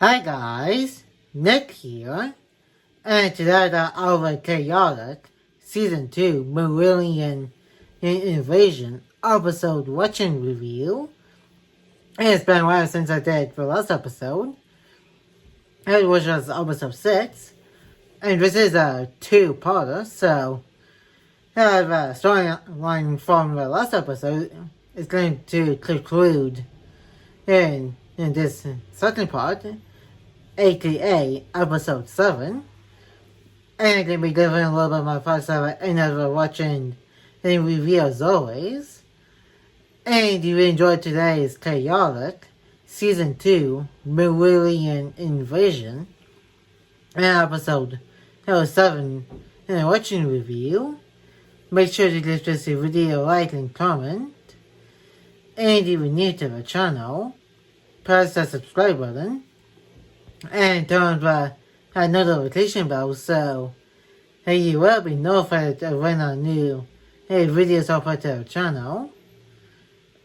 Hi guys, Nick here, and today the Over Chaotic Season 2 Marillion Invasion episode watching review. It's been a while since I did the last episode, which was episode 6, and this is a two-parter, so the storyline from the last episode is going to conclude in this second part, aka episode 7. And I'm going to be giving a little bit of my thoughts of it and as we're watching the review as always. And if you enjoyed today's Chaotic Season 2 Marillion Invasion and episode 7 in a watching review, make sure to give this video a like and comment. And if you're new to the channel, press the subscribe button and turn on the notification bell so you will be notified of when a new videos upload to the channel.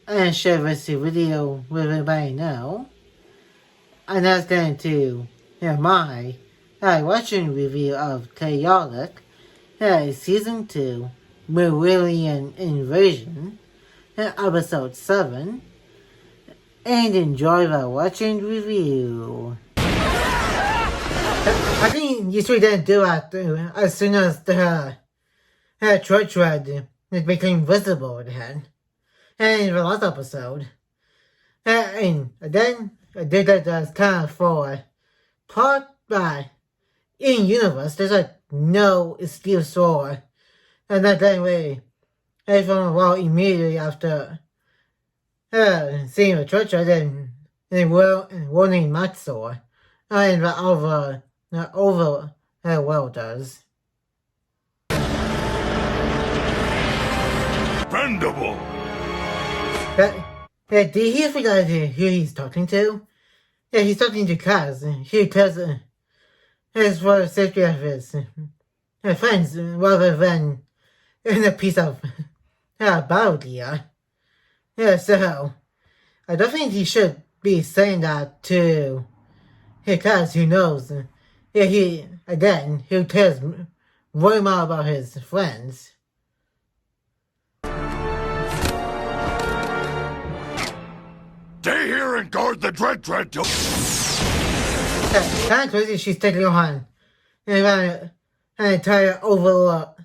And share this video with everybody know. And that's going to my watching review of Chaotic Season 2 Marillion Invasion episode 7. And enjoy the watching review. I think you three didn't do that as soon as the church red became visible again. And in the last episode. And then I did that as kind of for part by in universe there's no excuse for. And that anyway, from a while immediately after seeing the church red and warning Maxor and the over well does. Dependable. Did he figure out who he's talking to? Yeah, he's talking to Kaz. He tells his for the safety of his friends rather than in a piece of battle gear. Yeah, so I don't think he should be saying that to Kaz, who knows. Yeah, who cares way more about his friends. Stay here and guard the Dread till... Kind of crazy she's taking on an entire overlook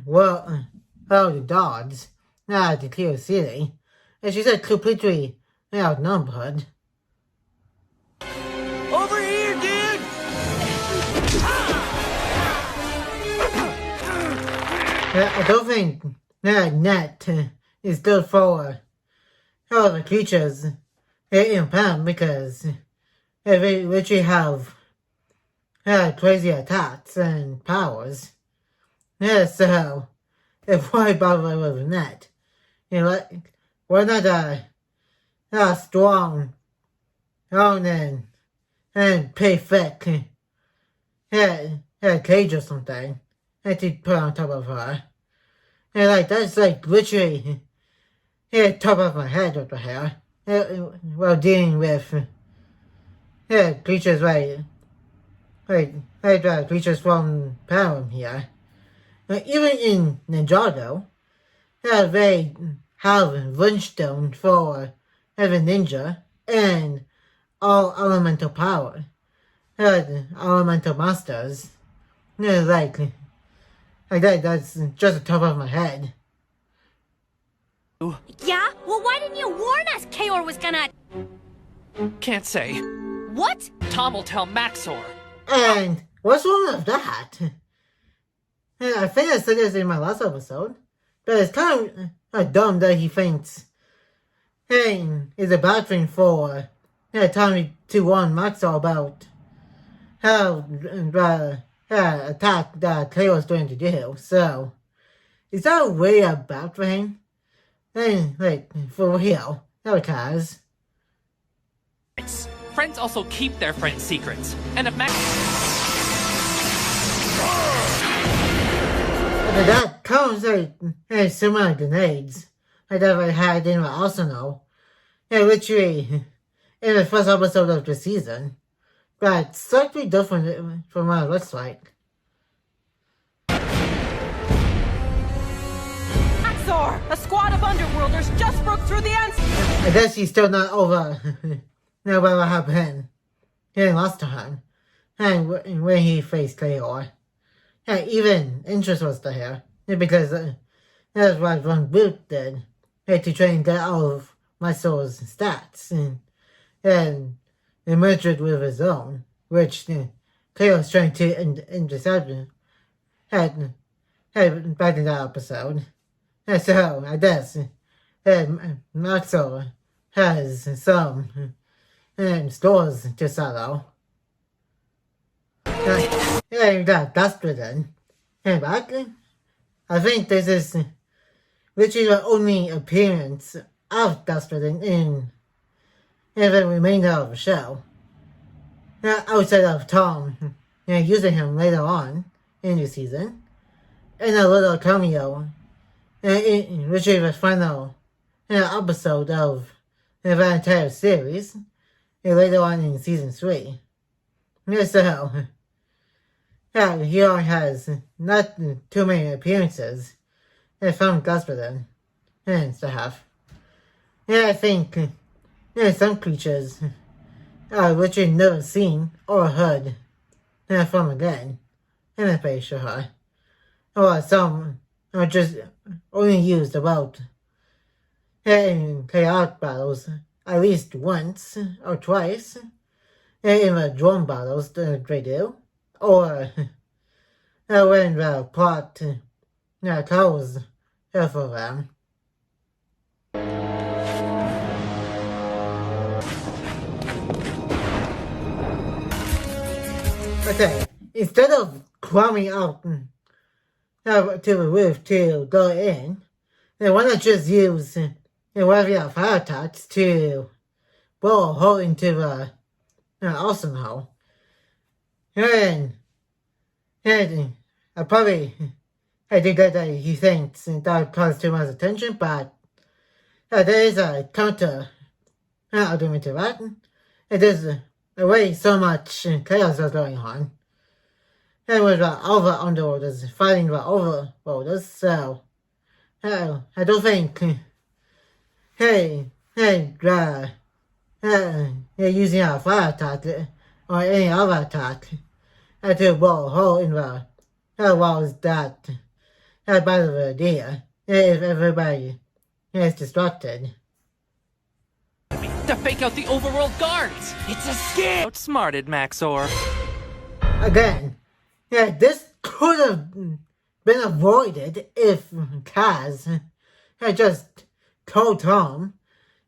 world of dogs, not the Clear City. And she's completely outnumbered. Over here, dude! I don't think Net is good for all the creatures in Pam because they literally have crazy attacks and powers. Yeah, so why bother with Net? We're not strong and pay thick cage or something to put on top of her. And that's literally top of my head with the hair. While dealing with creatures creatures from Param here. Even in Ninjago, they have Runestone for every ninja and all elemental power. Elemental masters. Like that, that's just the top of my head. Yeah? Well, why didn't you warn us Kaor was gonna... Can't say. What? Tom will tell Maxor. And what's wrong with that? I think I said this in my last episode, but it's kind of dumb that he thinks is a bad thing for Tommy to warn Maxor about how attack that Kaor's going to do. So, is that really a bad thing? For real, because Friends also keep their friends' secrets. And if Max... that comes similar grenades that I had in my arsenal. Literally in the first episode of the season. but slightly different from what it looks like. Maxor! A squad of underworlders just broke through the ends. I guess he's still not over what happened here last time, and when he faced Kaor. Yeah, even interest was there, because that's what Von Boot did, to try and get out of Maxor's stats, and merged it with his own, which Kaor was trying to intercept had back in that episode. And so, I guess, Maxor has some stores to sell. Yeah, you got Dustridden. And back, I think this is literally the only appearance of Dustridden in the remainder of the show. Outside of Tom using him later on in the season, and a little cameo in literally the final episode of the entire series later on in season 3. So, he only has not too many appearances from Dustridden and stuff. I think some creatures are literally never seen or heard from again. And I'm pretty sure. Or some are just only used about in chaotic battles at least once or twice in the drone battles that they do, or when the plot calls for them. Okay, instead of climbing up to the roof to go in, they want to just use one of your fire attacks to blow a hole into the arsenal. And I think that he thinks that causes too much attention, but there is a counter argument to that. It is the way so much chaos is going on. And with all the underworlders fighting the overworlders, so I don't think using a fire attack or any other attack to blow a hole in the walls that bad of an idea if everybody is distracted. To fake out the overworld guards! It's a scam! Outsmarted, Maxor. Again, this could have been avoided if Kaz had just told Tom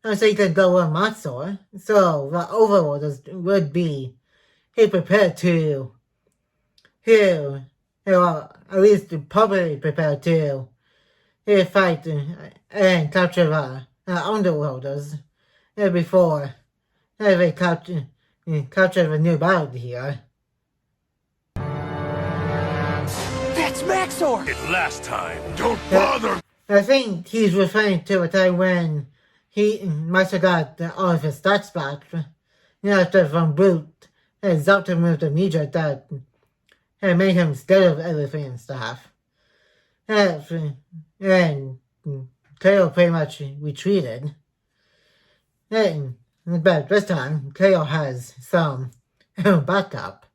so he could go with Maxor, so the overworlders would be prepared to at least probably prepared to fight and capture the underworlders before they capture the new battle here. That's Maxor! It last time. Don't bother. I think he's referring to a time when Maxor got all of his stats back. After Von Boot zapped him with the meteor that made him scared of everything and stuff. And Kaor pretty much retreated. But this time, Kaor has some backup.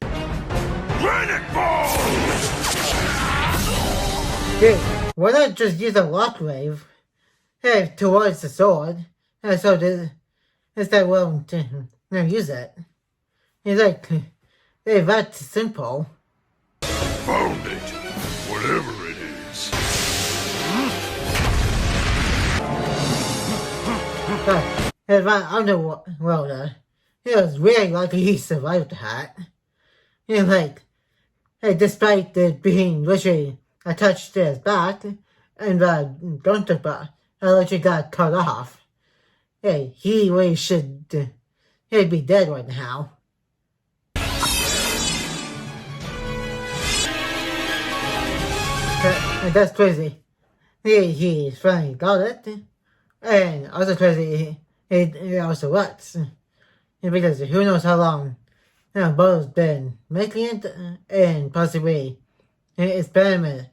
Granite Ball! Dude, why not just use a lock wave towards the sword, so that instead willing to use it? It's like, that's simple. Found it. Whatever it is. But if that underworlder, it was really lucky he survived that. Despite it being literally attached to his back, and the Dunterbutt literally got cut off. He really should he'd be dead right now. And that's crazy. He finally got it. And also crazy, it also works. because who knows how long Boto's been making it and possibly experimented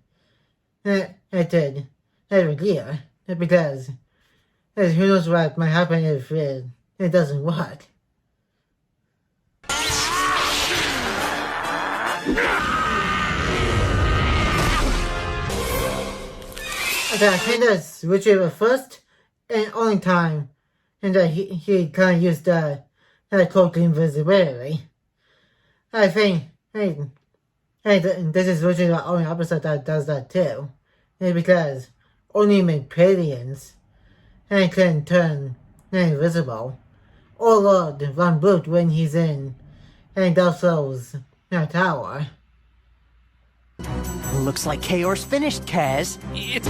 every year because who knows what might happen if it doesn't work. I think that's Richard the first and only time and that he kind of used that cloak invisibility. I think this is literally the only episode that does that too. Because only Macpadians can turn invisible. Or Lord Von Boot when he's in Delpho's tower. Looks like Kaor's finished, Kaz. If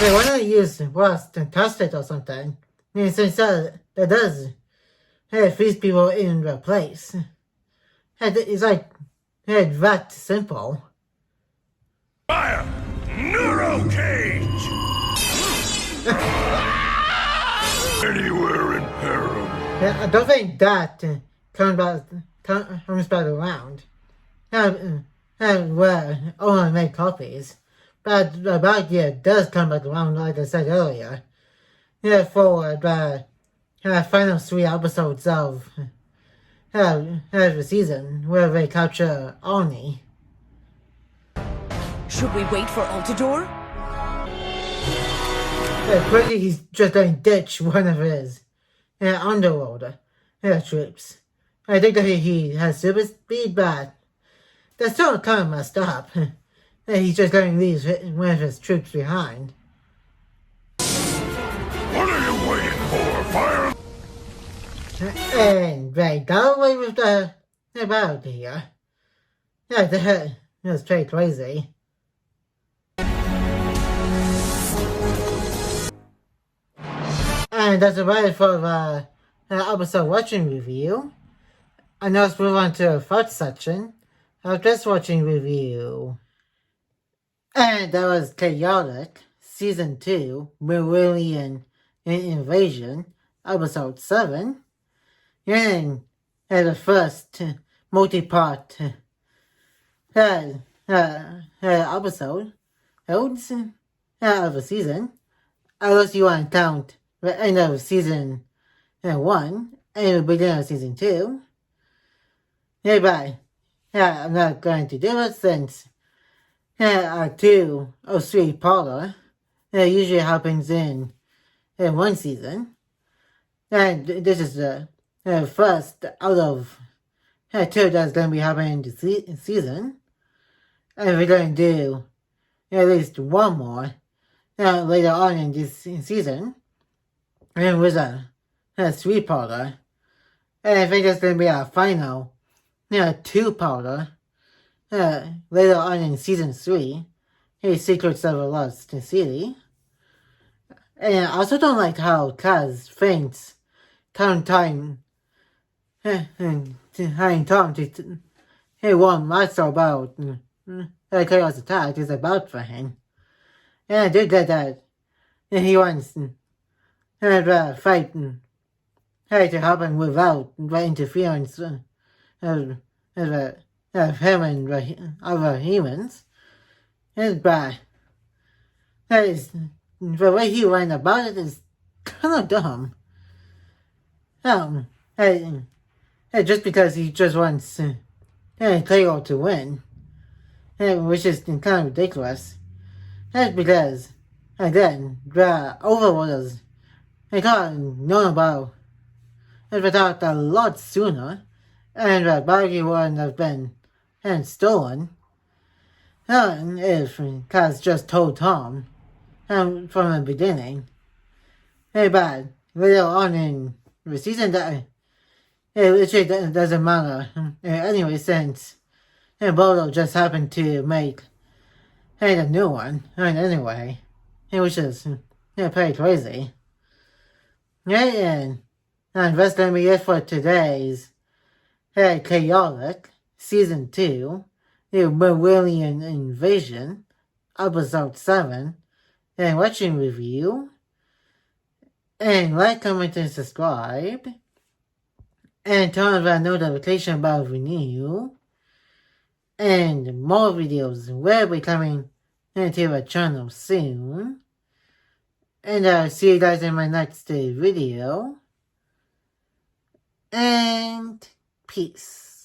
they want to use rust and test it or something, since that does freeze people in their place. It's like that simple. Fire! Neuro Cage! Anywhere in peril. Yeah, I don't think that comes back around. Where only made copies. But the bad year does come back around, like I said earlier. For the final 3 episodes of the season, where they capture Oni. Should we wait for Altador? Quickly he's just going to ditch one of his underworld troops. I think that he has super speed, but that's still kind of messed up. He's just going to leave one of his troops behind. What are you waiting for? Fire! And they got away with the battle here. That was straight crazy. And that's about it for the episode watching review. And now let's move on to the first section of just watching review. And that was Chaotic, Season 2, Marillion Invasion, Episode 7. And the first multi-part episode of the season. Unless you want to count the end of Season 1 and the beginning of Season 2. But I'm not going to do it since a 2 or 3 parter usually happens in one season. And this is the first out of 2 that's going to be happening in the season. And we're going to do at least one more later on in this season. And with a 3-parter. And I think there's going to be a final 2-parter later on in Season 3. Secrets of a Lost City. And I also don't like how Kaz thinks time having Tom to warn Master about Chaos attack is about for him. And I do get that he wants the fight to happen without the interference of him and the other humans. But that is, the way he went about it is kind of dumb. Just because he just wants KO to win, which is kind of ridiculous. That's because, again, the Overlorders, they could have known about the attack a lot sooner, and the body wouldn't have been stolen. If Kaz just told Tom from the beginning. But later on in the season, that it literally doesn't matter. Anyway, since Bodo just happened to make a new one. Anyway, which is pretty crazy. And that's going to be it for today's Chaotic Season 2, the Marillion Invasion, Episode 7, and watching review. And like, comment, and subscribe. and turn on the notification bell for new. And more videos will be coming into the channel soon. And I'll see you guys in my next video. And peace.